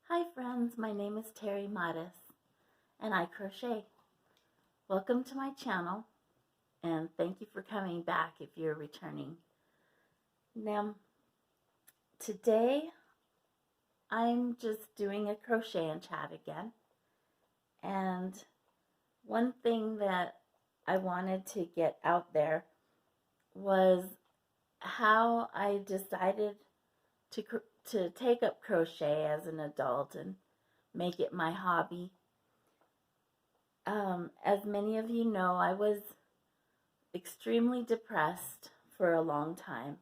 Hi friends, my name is Terri and I crochet. Welcome to my channel and thank you for coming back if you're returning. Now, today I'm just doing a crochet and chat again, and one thing that I wanted to get out there was how I decided to take up crochet as an adult and make it my hobby. As many of you know, I was extremely depressed for a long time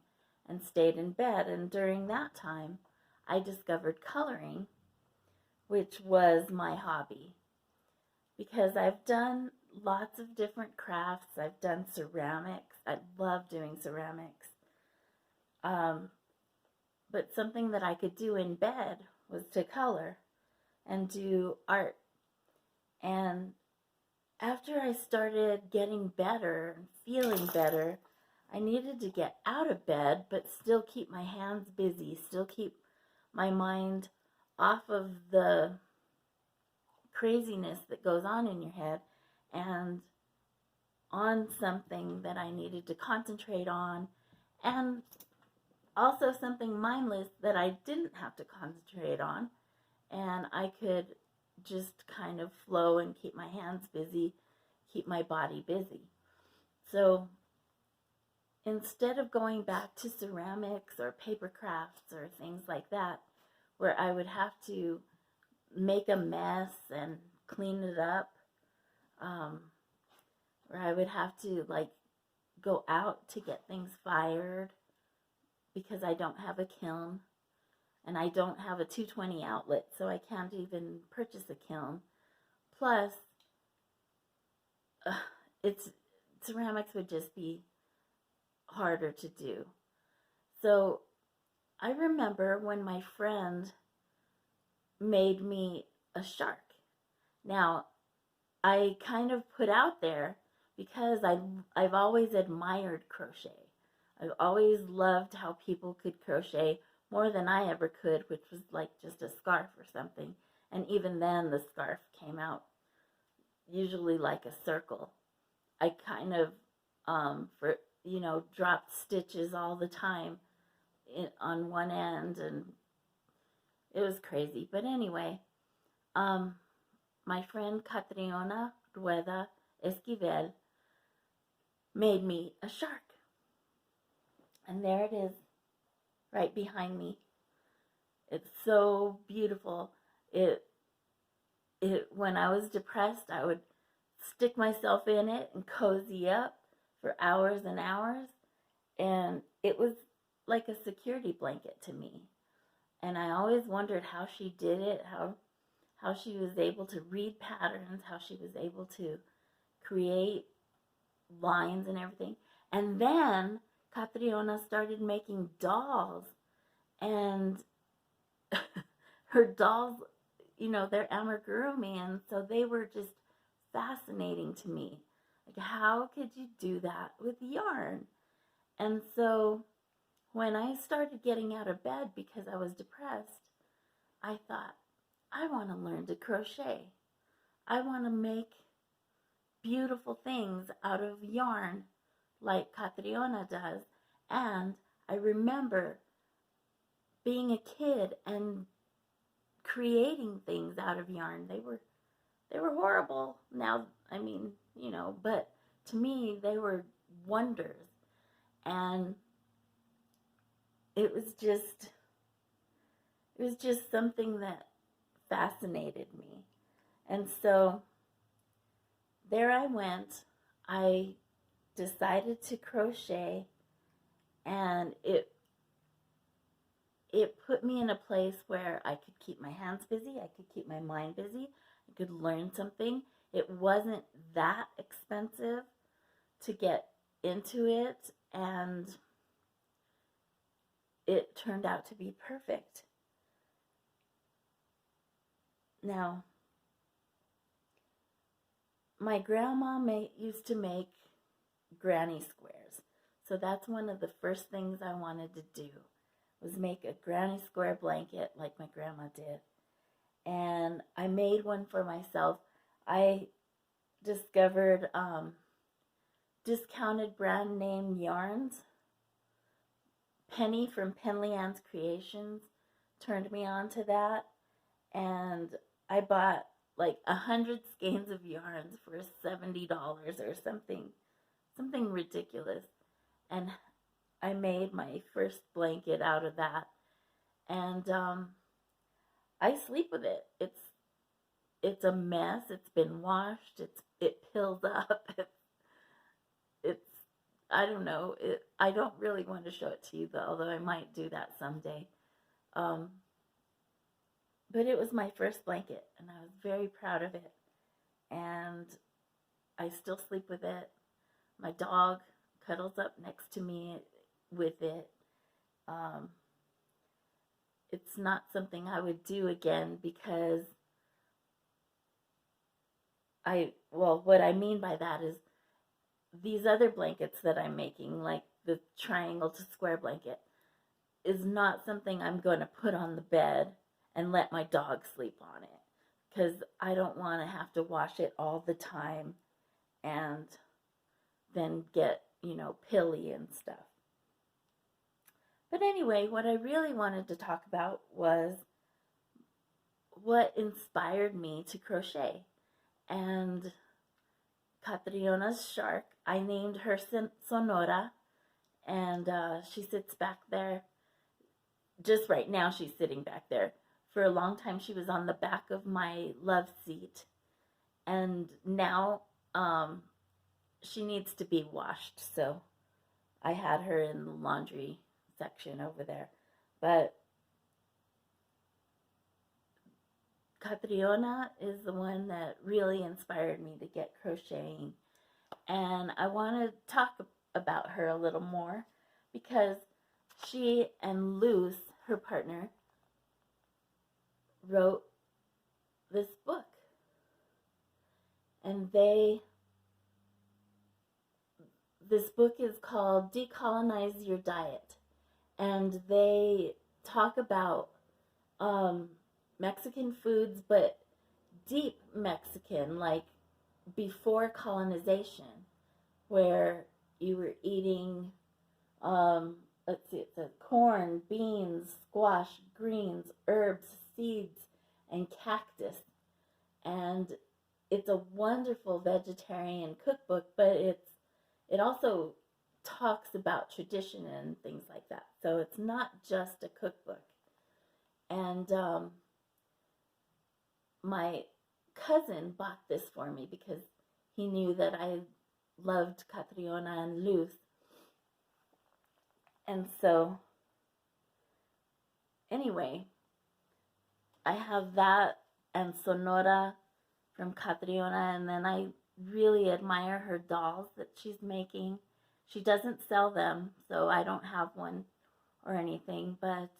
and stayed in bed, and during that time I discovered coloring, which was my hobby, because I've done lots of different crafts. I've done ceramics. I love doing ceramics. But something that I could do in bed was to color and do art. And after I started getting better and feeling better, I needed to get out of bed but still keep my hands busy, still keep my mind off of the craziness that goes on in your head and on something that I needed to concentrate on, and also something mindless that I didn't have to concentrate on, and I could just kind of flow and keep my hands busy, keep my body busy. So instead of going back to ceramics or paper crafts or things like that, where I would have to make a mess and clean it up, where I would have to go out to get things fired because I don't have a kiln and I don't have a 220 outlet, so I can't even purchase a kiln. Plus, ceramics would just be harder to do. So I remember when my friend made me a shark. Now, I kind of put out there because I've always admired crochet. I've always loved how people could crochet more than I ever could, which was like just a scarf or something. And even then, the scarf came out usually like a circle. I kind of, dropped stitches all the time on one end, and it was crazy. But anyway, my friend Catriona Rueda Esquivel made me a shark. And there it is, right behind me. It's so beautiful. When I was depressed, I would stick myself in it and cozy up for hours and hours. And it was like a security blanket to me. And I always wondered how she did it, how she was able to read patterns, how she was able to create lines and everything. And then Catriona started making dolls, and her dolls, they're amigurumi, and so they were just fascinating to me. Like, how could you do that with yarn? And so when I started getting out of bed because I was depressed, I thought, I want to learn to crochet. I want to make beautiful things out of yarn like Catriona does. And I remember being a kid and creating things out of yarn. They were horrible. Now, but to me they were wonders. And it was just something that fascinated me. And so there I went. I decided to crochet, and it put me in a place where I could keep my hands busy, I could keep my mind busy, I could learn something. It wasn't that expensive to get into it, and it turned out to be perfect. Now, my grandma used to make granny squares, so that's one of the first things I wanted to do, was make a granny square blanket like my grandma did. and I made one for myself. I discovered discounted brand name yarns. Penny from Penley Ann's Creations turned me on to that, and I bought like 100 skeins of yarns for $70 or something ridiculous, and I made my first blanket out of that, and I sleep with it. It's a mess. It's been washed. It pills up. It's I don't know. I don't really want to show it to you, though, although I might do that someday. Um, but it was my first blanket, and I was very proud of it. And I still sleep with it. My dog cuddles up next to me with it. Um, it's not something I would do again because what I mean by that is these other blankets that I'm making, like the triangle to square blanket, is not something I'm going to put on the bed and let my dog sleep on it, because I don't want to have to wash it all the time and then get, pilly and stuff. But anyway, what I really wanted to talk about was what inspired me to crochet. And Catriona's shark, I named her Sonora, and she sits back there. Just right now, she's sitting back there. For a long time, she was on the back of my love seat, and now she needs to be washed, so I had her in the laundry section over there. But Catriona is the one that really inspired me to get crocheting, and I want to talk about her a little more because she and Luz, her partner, wrote this book, and this book is called Decolonize Your Diet, and they talk about Mexican foods, but deep Mexican, like before colonization, where you were eating, let's see, it says corn, beans, squash, greens, herbs, seeds, and cactus. And it's a wonderful vegetarian cookbook, but it also talks about tradition and things like that. So it's not just a cookbook. And my cousin bought this for me because he knew that I loved Catriona and Luz. And so, anyway, I have that and Sonora from Catriona, and then I really admire her dolls that she's making. She doesn't sell them, so I don't have one or anything, but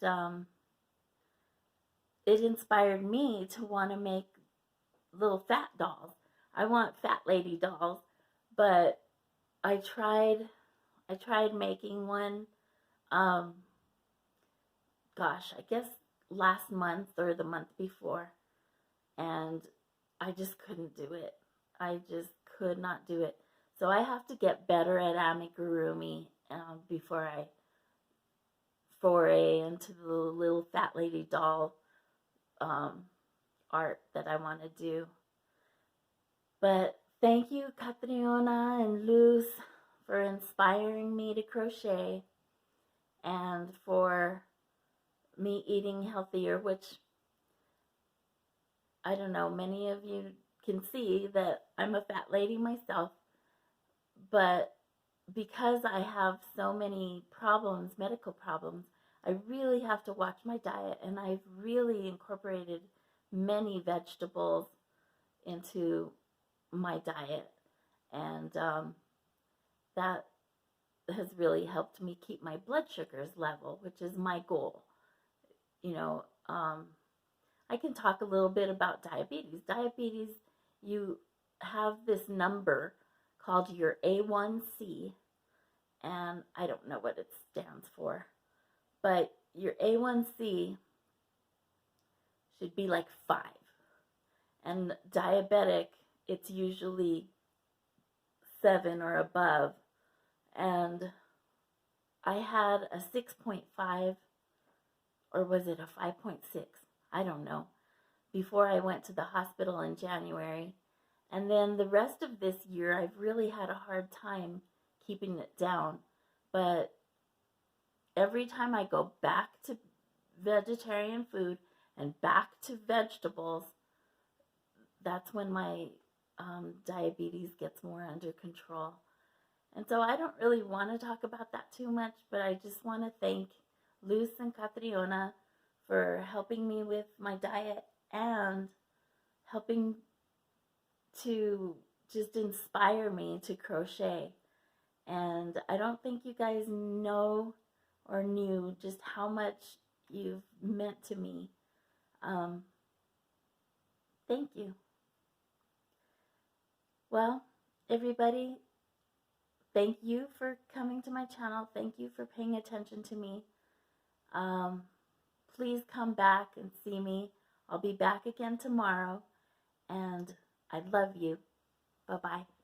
it inspired me to want to make little fat dolls. I want fat lady dolls, but I tried making one, I guess last month or the month before, and I just couldn't do it. I just could not do it. So I have to get better at amigurumi before I foray into the little fat lady doll art that I want to do. But thank you, Catriona and Luz, for inspiring me to crochet and for me eating healthier, which I don't know, many of you can see that I'm a fat lady myself, but because I have so many problems, medical problems, I really have to watch my diet, and I've really incorporated many vegetables into my diet, and that has really helped me keep my blood sugars level, which is my goal. I can talk a little bit about diabetes. Diabetes, you have this number called your A1C, and I don't know what it stands for, but your A1C should be like 5. And diabetic, it's usually 7 or above. And I had a 6.5, or was it a 5.6? I don't know, before I went to the hospital in January. And then the rest of this year, I've really had a hard time keeping it down. But every time I go back to vegetarian food and back to vegetables, that's when my diabetes gets more under control. And so I don't really want to talk about that too much, but I just want to thank Luz and Catriona for helping me with my diet and helping to just inspire me to crochet. And I don't think you guys know or knew just how much you've meant to me. Thank you. Well, everybody, thank you for coming to my channel. Thank you for paying attention to me. Please come back and see me. I'll be back again tomorrow. And I love you. Bye-bye.